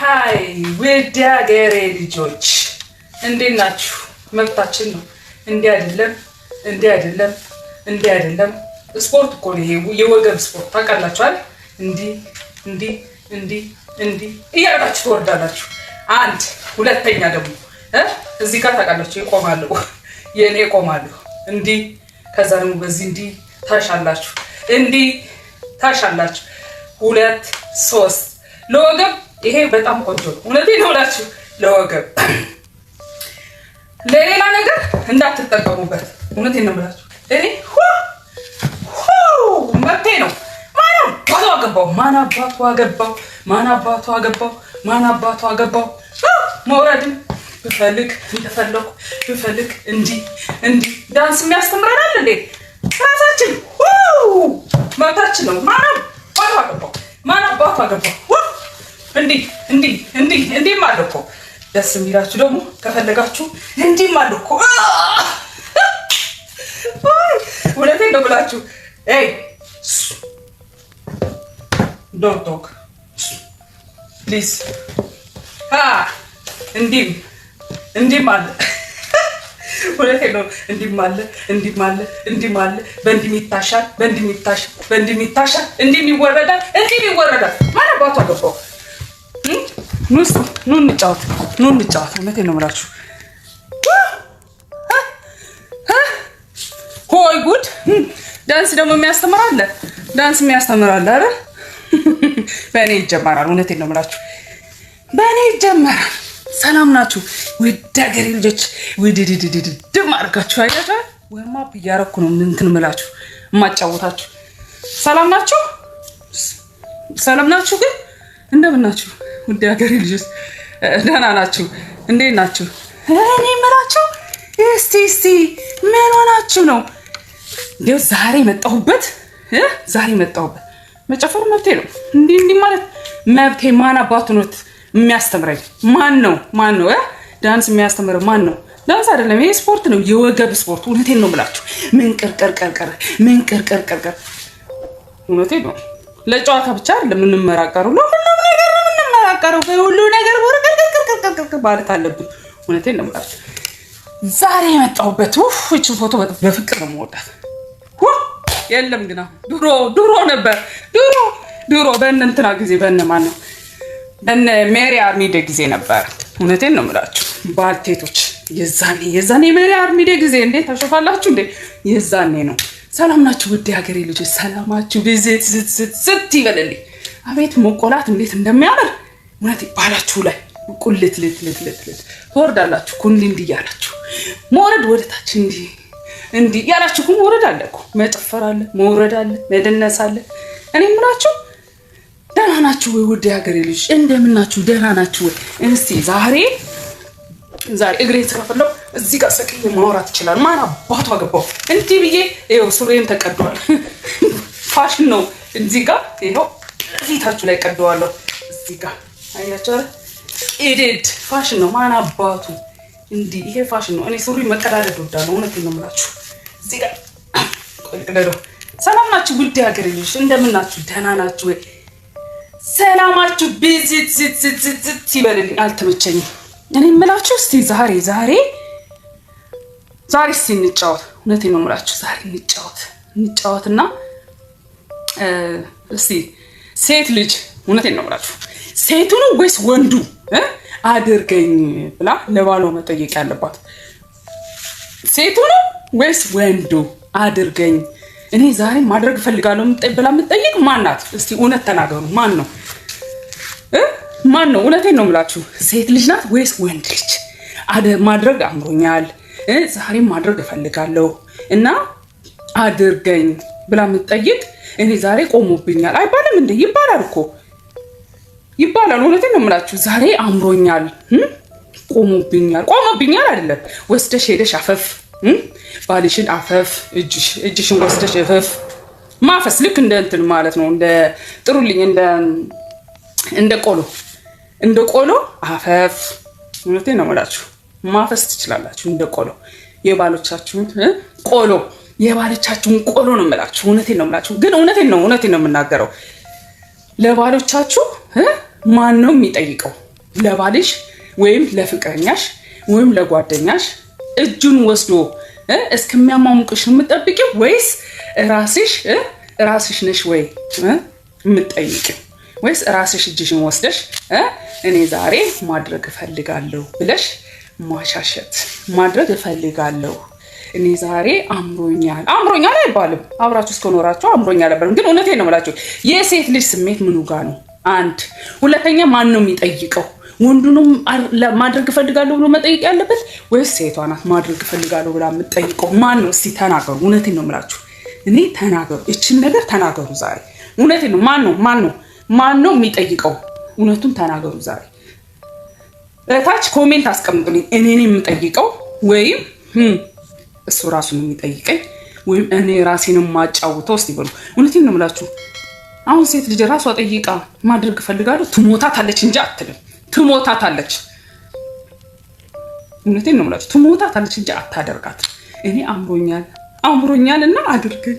ሃይ ውድ ሀገሬ ልጆች እንዴት ናችሁ? መብታችን ነው። እንዲህ አይደለም። ስፖርት እኮ ነው ይሄ፣ የወገብ ስፖርት ታውቃላችሁ አይደል? እንዲህ እያደረጋችሁ ትወርዳላችሁ። አንድ ሁለተኛ ደግሞ እዚህ ጋር ታውቃላችሁ ይቆማሉ፣ የኔ ይቆማሉ። እንዲህ ከዛ ደግሞ በዚህ እንዲህ ታሻላችሁ። 2 3 ለወገብ ይሄ በጣም ቆንጆ ነው። እውነቴን ነው እላችሁ ለወገብ። ለሌላ ነገር እንዳትጠቀሙበት። እውነቴን ነው እላችሁ። እኔ መብቴ ነው። ማን አባቱ አገባው መውረድን ብፈልግ እንዲህ ዳንስ የሚያስተምረናል እንዴ? ራሳችን መብታችን ነው። ማን አባቱ አገባው እንዲህ ማለት እኮ ደስ የሚላችሁ ደግሞ ከፈለጋችሁ እንዲህ ማለት እኮ እውነቴን ነው ብላችሁ ዶንት ቶክ ፕሊዝ። እንዲህ ማለት እውነቴን ነው። እንዲህ ማለት በእንዲህ ይታሻል፣ እንዲህ ይወረዳል። ማን አባቱ አገባው? ኑ እንጫወት። እውነቴን ነው የምላችሁ። ሆይ ጉድ! ዳንስ ደግሞ የሚያስተምር አለ አይደል? በእኔ ይጀመራል። እውነቴን ነው የምላችሁ፣ በእኔ ይጀመራል። ሰላም ናችሁ ውድ ሀገሬ ልጆች? ውድድድድድም አድርጋችሁ አያችሁ። ወይማ እያደረኩ ነው እንትን የምላችሁ የማጫወታችሁ። ሰላም ናችሁ? ግን እንደምን ናችሁ ውድ ሀገሬ ልጆች? ደህና ናችሁ? እንዴት ናችሁ? እኔ የምላችሁ እስቲ ምን ሆናችሁ ነው? እንዴው ዛሬ መጣሁበት መጨፈር መብቴ ነው። እንዲህ ማለት መብቴ። ማን አባቱ ነው የሚያስተምረኝ? ማን ነው ዳንስ የሚያስተምረው? ማን ነው? ዳንስ አይደለም ይሄ ስፖርት ነው፣ የወገብ ስፖርት። እውነቴን ነው ብላችሁ ምን ቅርቅር እውነቴን ነው። ለጨዋታ ብቻ አይደለም የምንመራቀረው፣ ለሁሉም ነገር የምንመራቀረው። ሁሉ ነገር ቅርቅር ማለት አለብን። እውነቴን ነው ብላችሁ ዛሬ የመጣሁበት እቺ ፎቶ በፍቅር ነው የምወዳት። የለም ግና ድሮ ነበር። ድሮ በእነ እንትና ጊዜ በእነ ሜሪ አርሚዴ ጊዜ ነበር። እውነቴን ነው የምላችሁ ባልቴቶች፣ የዛኔ ሜሪ አርሚዴ ጊዜ እንዴት ታሸፋላችሁ እንዴ? የዛኔ ነው። ሰላም ናችሁ ውድ ሀገሬ ልጆች? ሰላማችሁ ብዝት ስት ይበልልኝ። አቤት መቆላት እንዴት እንደሚያምር እውነት ባላችሁ ላይ ቁልት ትወርዳላችሁ። እንዲህ እያላችሁ መውረድ ወደታች እንዲህ ያላችሁ መውረድ አለ እኮ፣ መጨፈር አለ፣ መውረድ አለ፣ መደነስ አለ። እኔ የምላችሁ ደህና ናችሁ ወይ ውድ ሀገሬ ልጆች? እንደምን ናችሁ? ደህና ናችሁ ወይ? እስቲ ዛሬ እግሬን ስከፍለው እዚህ ጋር ሰቅዬ ማውራት ይችላል። ማን አባቱ አገባው? እንዲህ ብዬ ይኸው ሱሬን ተቀደዋል። ፋሽን ነው። እዚህ ጋር ይኸው ፊታችሁ ላይ ቀደዋለሁ። እዚህ ጋር አያችሁ ኢዲድ ፋሽን ነው። ማን አባቱ እንዲህ ይሄ ፋሽን ነው። እኔ ሱሪ መቀዳደድ ወዳለሁ። እውነቴን ነው የምላችሁ። እዚህ ጋር ቆልቅለዶ። ሰላም ናችሁ ውድ ሀገሬ ልጆች? እንደምን ናችሁ? ደህና ናችሁ ወይ? ሰላማችሁ ብዝት ይበልልኝ። አልተመቸኝም። እኔ የምላችሁ እስቲ ዛሬ እስቲ እንጫወት። እውነቴን ነው የምላችሁ። ዛሬ እንጫወትና እስቲ ሴት ልጅ እውነቴን ነው የምላችሁ ሴቱ ነው ወይስ ወንዱ አድርገኝ ብላ ለባሏ መጠየቅ ያለባት? ሴቱ ነው ወይስ ወንዱ አድርገኝ እኔ ዛሬ ማድረግ እፈልጋለሁ ብላ የምትጠይቅ ማናት? እስቲ እውነት ተናገሩ። ማን ነው? እውነቴን ነው የምላችሁ ሴት ልጅ ናት ወይስ ወንድ ልጅ? ማድረግ አምሮኛል ዛሬ ማድረግ እፈልጋለሁ እና አድርገኝ ብላ የምትጠይቅ እኔ ዛሬ ቆሞብኛል አይባልም እንዴ? ይባላል እኮ ይባላል። እውነቴን ነው የምላችሁ ዛሬ አምሮኛል፣ ቆሞብኛል አይደለም። ወስደሽ ሄደሽ አፈፍ ባልሽን አፈፍ እጅሽን ወስደሽ አፈፍ ማፈስ ልክ እንደ እንትን ማለት ነው። እንደ ጥሩልኝ እንደ ቆሎ አፈፍ። እውነቴን ነው የምላችሁ ማፈስ ትችላላችሁ እንደ ቆሎ። የባሎቻችሁን ቆሎ ነው የምላችሁ። እውነቴን ነው የምላችሁ። ግን እውነቴን ነው የምናገረው። ለባሎቻችሁ ማን ነው የሚጠይቀው? ለባልሽ ወይም ለፍቅረኛሽ ወይም ለጓደኛሽ እጁን ወስዶ እስከሚያማሙቅሽ የምትጠብቂው ወይስ ራስሽ ነሽ ወይ የምትጠይቂው? ወይስ ራስሽ እጅሽን ወስደሽ እኔ ዛሬ ማድረግ እፈልጋለሁ ብለሽ ማሻሸት ማድረግ እፈልጋለሁ እኔ ዛሬ አምሮኛል አይባልም። አብራችሁ እስከኖራችሁ አምሮኛል ነበር። ግን እውነቴን ነው የምላችሁ የሴት ልጅ ስሜት ምኑ ጋር ነው? አንድ ሁለተኛ ማን ነው የሚጠይቀው? ወንዱ ነው ማድረግ እፈልጋለሁ ብሎ መጠየቅ ያለበት ወይስ ሴቷ ናት ማድረግ እፈልጋለሁ ብላ የምትጠይቀው? ማን ነው? እስቲ ተናገሩ። እውነቴን ነው የምላችሁ እኔ ተናገሩ፣ እችን ነገር ተናገሩ ዛሬ። እውነቴን ነው። ማን ነው የሚጠይቀው? እውነቱን ተናገሩ ዛሬ። እታች ኮሜንት አስቀምጡልኝ። እኔ ነኝ የምጠይቀው ወይም እሱ ራሱ ነው የሚጠይቀኝ ወይም እኔ ራሴን ማጫውተው? እስቲ በሉ። እውነቴን ነው የምላችሁ አሁን ሴት ልጅ ራሷ ጠይቃ ማድረግ እፈልጋለሁ ትሞታታለች እንጂ አትልም። ትሞታታለች። እውነቴን ነው የምላችሁ ትሞታታለች እንጂ አታደርጋት። እኔ አምሮኛል እና አድርገኝ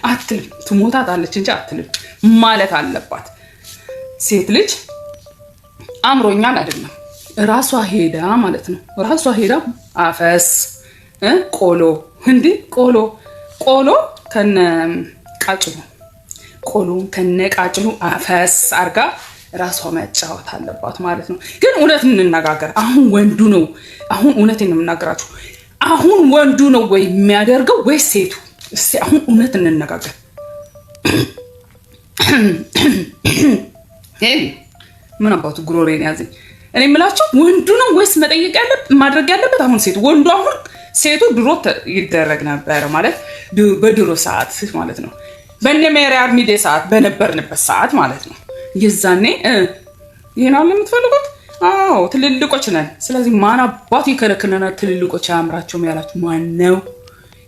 አትልም። ትሞታታለች እንጂ አትልም ማለት አለባት። ሴት ልጅ አምሮኛል አይደለም ራሷ ሄዳ ማለት ነው። ራሷ ሄዳ አፈስ ቆሎ ከነ ቃጭሉ አፈስ አርጋ ራሷ መጫወት አለባት ማለት ነው። ግን እውነት እንነጋገር። አሁን ወንዱ ነው እውነቴን ነው የምናገራችሁ። አሁን ወንዱ ነው ወይ የሚያደርገው ወይ ሴቱ? እስቲ አሁን እውነት እንነጋገር። ምን አባቱ ጉሮሬን ያዘኝ። እኔ የምላችሁ ወንዱ ነው ወይስ ማድረግ ያለበት አሁን ሴቱ? ወንዱ አሁን ሴቱ ድሮ ይደረግ ነበር ማለት በድሮ ሰዓት ማለት ነው። በእነ ሜሪያር ሚዴ ሰዓት በነበርንበት ሰዓት ማለት ነው። የዛኔ ይሄን አለ የምትፈልጉት? አዎ ትልልቆች ነን። ስለዚህ ማን አባቱ ይከለክለናል? ትልልቆች አያምራቸውም ያላችሁ ማን ነው?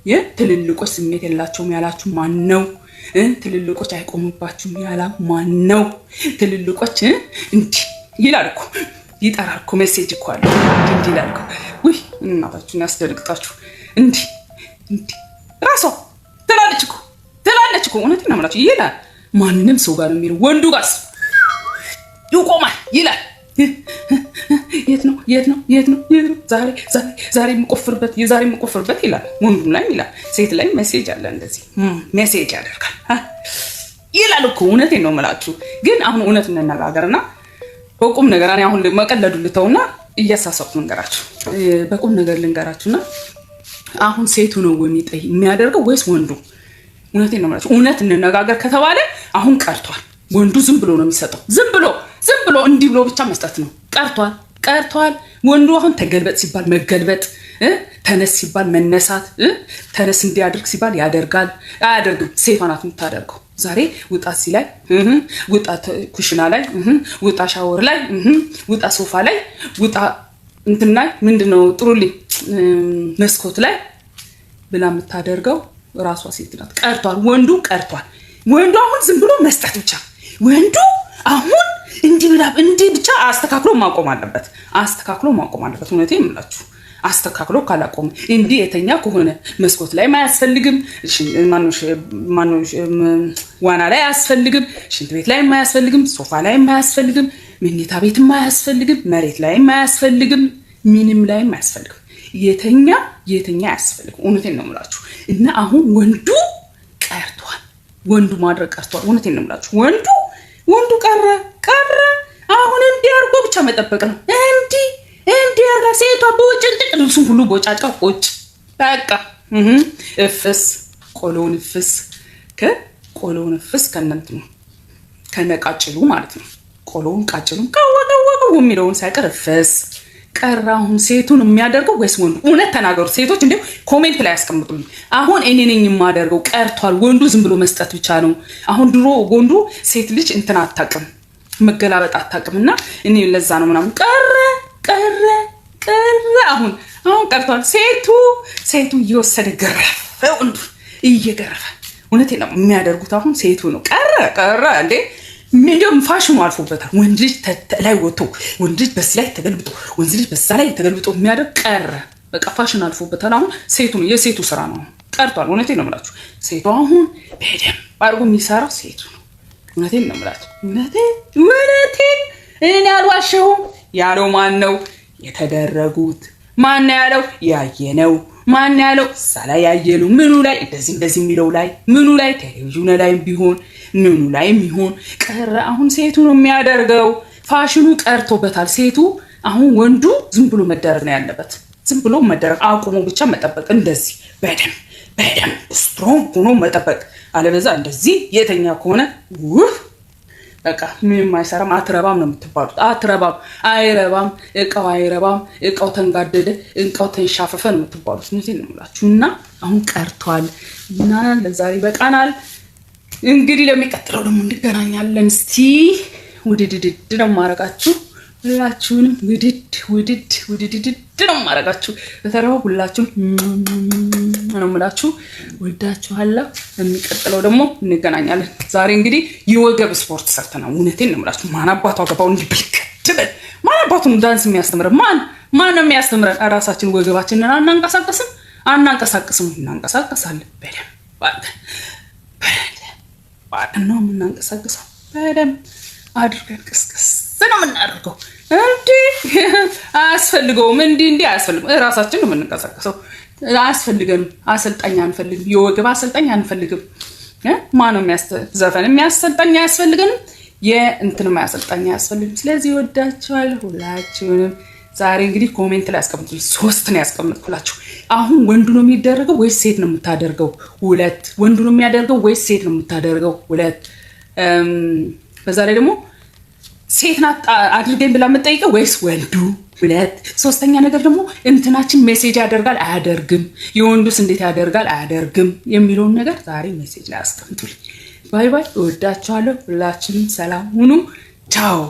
የትልልቆች ስሜት የላቸውም ያላችሁ ማን ነው? ትልልቆች አይቆሙባችሁም ያላ ማን ነው? ትልልቆች እንዲህ ይላል እኮ ይጠራል እኮ ሜሴጅ እኮ አለ እንዲህ ይላል እኮ። ውይ እናታችሁን ያስደነግጣችሁ። እንዲህ ራሷ ትላለች እኮ እውነቴን ነው የምላችሁ ይላል። ማንም ሰው ጋር ነው የሚለው ወንዱ ጋር ይቆማል ይላል። የት ነው ዛሬ የምቆፍርበት ይላል። ወንዱም ላይ ይላል፣ ሴት ላይ ሜሴጅ አለ እንደዚህ ሜሴጅ ያደርጋል ይላል እኮ። እውነቴን ነው የምላችሁ። ግን አሁን እውነት እንነጋገርና በቁም ነገር እኔ አሁን መቀለዱ ልተውና እያሳሰብኩ በቁም ነገር ልንገራችሁና አሁን ሴቱ ነው የሚያደርገው ወይስ ወንዱ? እውነቴን ነው የምላችሁ። እውነት እንነጋገር ከተባለ አሁን ቀርቷል። ወንዱ ዝም ብሎ ነው የሚሰጠው። ዝም ብሎ እንዲህ ብሎ ብቻ መስጠት ነው። ቀርቷል። ወንዱ አሁን ተገልበጥ ሲባል መገልበጥ፣ ተነስ ሲባል መነሳት፣ ተነስ እንዲያደርግ ሲባል ያደርጋል። አያደርግም። ሴቷ ናት የምታደርገው። ዛሬ ውጣ እዚህ ላይ፣ ውጣ ኩሽና ላይ፣ ውጣ ሻወር ላይ፣ ውጣ ሶፋ ላይ፣ ውጣ እንትን ላይ ምንድነው ጥሩልኝ መስኮት ላይ ብላ የምታደርገው ራሷ ሴት ናት። ቀርቷል። ወንዱ ቀርቷል። ወንዱ አሁን ዝም ብሎ መስጠት ብቻ። ወንዱ አሁን እንዲህ ብቻ አስተካክሎ ማቆም አለበት። እውነቴን የምላችሁ አስተካክሎ ካላቆም እንዲህ የተኛ ከሆነ መስኮት ላይ ማያስፈልግም፣ ዋና ላይ አያስፈልግም፣ ሽንት ቤት ላይ ማያስፈልግም፣ ሶፋ ላይ ማያስፈልግም፣ መኝታ ቤት ማያስፈልግም፣ መሬት ላይ ማያስፈልግም፣ ምንም ላይ ማያስፈልግም። የተኛ አያስፈልግም። እውነቴን ነው የምላችሁ። እና አሁን ወንዱ ቀርቷል። ወንዱ ማድረግ ቀርቷል። እውነቴን ነው የምላችሁ። ወንዱ ቀረ። አሁን እንዲህ አድርጎ ብቻ መጠበቅ ነው። እንዲህ አድርጋ ሴቷ በወጭንጭቅ ልብሱን ሁሉ ቦጫጫ ቁጭ በቃ እፍስ ቆሎውን እፍስ ከነንትኑ ከነቃጭሉ ማለት ነው። ቆሎውን ቃጭሉን ከወቀወቀው የሚለውን ሳይቀር እፍስ ቀረ። አሁን ሴቱን የሚያደርገው ወይስ ወንዱ? እውነት ተናገሩ ሴቶች። እንዴ ኮሜንት ላይ ያስቀምጡልኝ። አሁን እኔ ነኝ የማደርገው ቀርቷል። ወንዱ ዝም ብሎ መስጠት ብቻ ነው። አሁን ድሮ ወንዱ ሴት ልጅ እንትን አታውቅም፣ መገላበጥ አታውቅም። እና እኔ ለዛ ነው ምናምን ቀረ። አሁን ቀርቷል። ሴቱ እየወሰደ ገረፈ፣ ወንዱ እየገረፈ። እውነቴን ነው የሚያደርጉት አሁን ሴቱ ነው። ቀረ እንዴ ምንድነው ፋሽኑ አልፎበታል። ወንድ ልጅ ላይ ወጥቶ ወንድ ልጅ በዚህ ላይ ተገልብጦ ወንድ ልጅ በዛ ላይ ተገልብጦ የሚያደርግ ቀረ። በቃ ፋሽን አልፎበታል። አሁን ሴቱ ነው፣ የሴቱ ስራ ነው ቀርቷል። እውነቴን ነው የምላችሁ። ሴቱ አሁን በደንብ አድርጎ የሚሰራው ሴቱ ነው። እውነቴን ነው የምላችሁ። እውነቴን እኔ አልዋሸሁም። ያለው ማን ነው? የተደረጉት ማን ያለው? ያየነው ማን ያለው? ሳላ ያየነው ምኑ ላይ እንደዚህ የሚለው ላይ ምኑ ላይ ቴሌቪዥን ላይም ቢሆን ምኑ ላይም ይሁን ቀረ። አሁን ሴቱ ነው የሚያደርገው። ፋሽኑ ቀርቶበታል። ሴቱ አሁን ወንዱ ዝም ብሎ መደረግ ነው ያለበት። ዝም ብሎ መደረግ አቁሞ ብቻ መጠበቅ፣ እንደዚህ በደም ስትሮንግ ሆኖ መጠበቅ። አለበዛ እንደዚህ የተኛ ከሆነ በቃ ምንም አይሰራም። አትረባም ነው የምትባሉት። አትረባም፣ አይረባም፣ እቃው አይረባም፣ እቃው ተንጋደደ፣ እቃው ተንሻፈፈ ነው የምትባሉት። እውነቴን ነው የምላችሁ። እና አሁን ቀርቷል እና ለዛሬ በቃናል። እንግዲህ ለሚቀጥለው ደግሞ እንገናኛለን። እስቲ ውድድድ ነው ማረጋችሁ። ሁላችሁንም ውድድ ነው ማረጋችሁ። በተረፈው ሁላችሁም ነው የምላችሁ። ወዳችኋለሁ። የሚቀጥለው ደግሞ እንገናኛለን። ዛሬ እንግዲህ የወገብ ስፖርት ሰርተናል። እውነቴን ነው የምላችሁ። ማን አባቷ ገባው እንዲበልከትበል ማን አባቱ ዳንስ የሚያስተምረን ማን ነው የሚያስተምረን? ራሳችን ወገባችንን አናንቀሳቅስም። እናንቀሳቀሳለን በደንብ ነው የምናንቀሳቅሰው። በደንብ አድርገን ቅስቅስ ነው የምናደርገው። አያስፈልገውም። እንዲህ አያስፈልግም። ራሳችን ነው የምንንቀሳቀሰው። አያስፈልገንም። አሰልጣኝ አንፈልግም። የወገብ አሰልጣኝ አንፈልግም። ማነው ዘፈን የሚያሰልጣኝ አያስፈልገንም። የእንትንም አሰልጣኝ አያስፈልግም። ስለዚህ ወዳችኋለሁ ሁላችሁንም። ዛሬ እንግዲህ ኮሜንት ላይ አስቀምጡልኝ። 3 ነው ያስቀምጥኩላችሁ። አሁን ወንዱ ነው የሚደረገው ወይስ ሴት ነው የምታደርገው? 2 ወንዱ ነው የሚያደርገው ወይስ ሴት ነው የምታደርገው? 2 በዛ ላይ ደግሞ ሴት ናት አድርገኝ ብላ የምጠይቀው ወይስ ወንዱ? 2 ሶስተኛ ነገር ደግሞ እንትናችን ሜሴጅ ያደርጋል አያደርግም? የወንዱስ እንዴት ያደርጋል አያደርግም? የሚለውን ነገር ዛሬ ሜሴጅ ላይ አስቀምጡልኝ። ባይ ባይ። እወዳችኋለሁ። ሁላችንም ሰላም ሁኑ። ቻው።